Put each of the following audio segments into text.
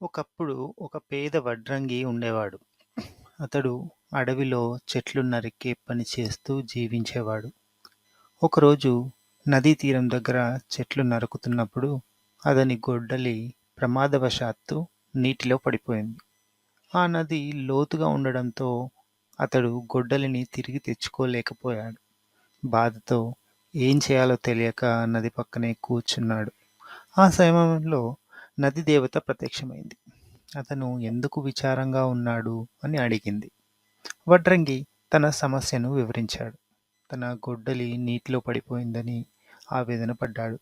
ఒకప్పుడు ఒక పేద వడ్రంగి ఉండేవాడు. అతడు అడవిలో చెట్లు నరికే పని చేస్తూ జీవించేవాడు. ఒకరోజు నదీ తీరం దగ్గర చెట్లు నరుకుతున్నప్పుడు అతని గొడ్డలి ప్రమాదవశాత్తు నీటిలో పడిపోయింది. ఆ నది లోతుగా ఉండడంతో అతడు గొడ్డలిని తిరిగి తెచ్చుకోలేకపోయాడు. బాధతో ఏం చేయాలో తెలియక నది పక్కనే కూర్చున్నాడు. ఆ సమయంలో నది దేవత ప్రత్యక్షమైంది. అతను ఎందుకు విచారంగా ఉన్నాడు అని అడిగింది. వడ్రంగి తన సమస్యను వివరించాడు. తన గొడ్డలి నీటిలో పడిపోయిందని ఆవేదన పడ్డాడు.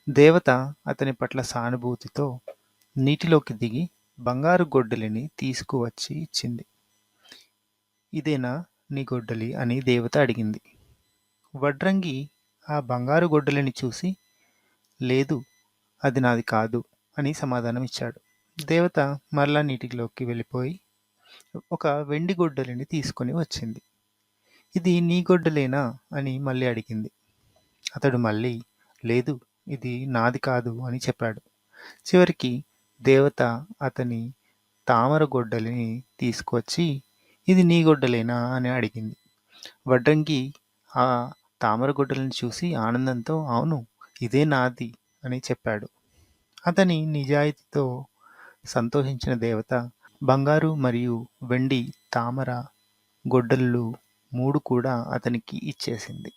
దేవత అతని పట్ల సానుభూతితో నీటిలోకి దిగి బంగారు గొడ్డలిని తీసుకువచ్చి ఇచ్చింది. ఇదేనా నీ గొడ్డలి అని దేవత అడిగింది. వడ్రంగి ఆ బంగారు గొడ్డలిని చూసి లేదు, అది నాది కాదు అని సమాధానం ఇచ్చాడు. దేవత మరలా నీటిలోకి వెళ్ళిపోయి ఒక వెండి గొడ్డలిని తీసుకొని వచ్చింది. ఇది నీ గొడ్డలేనా అని మళ్ళీ అడిగింది. అతడు మళ్ళీ లేదు, ఇది నాది కాదు అని చెప్పాడు. చివరికి దేవత అతని తామర గొడ్డలిని తీసుకువచ్చి ఇది నీ గొడ్డలేనా అని అడిగింది. వడ్రంగి ఆ తామర గొడ్డలిని చూసి ఆనందంతో అవును, ఇదే నాది అని చెప్పాడు. అతని నిజాయితీతో సంతోషించిన దేవత బంగారు మరియు వెండి తామర గొడ్డళ్ళు 3 కూడా అతనికి ఇచ్చేసింది.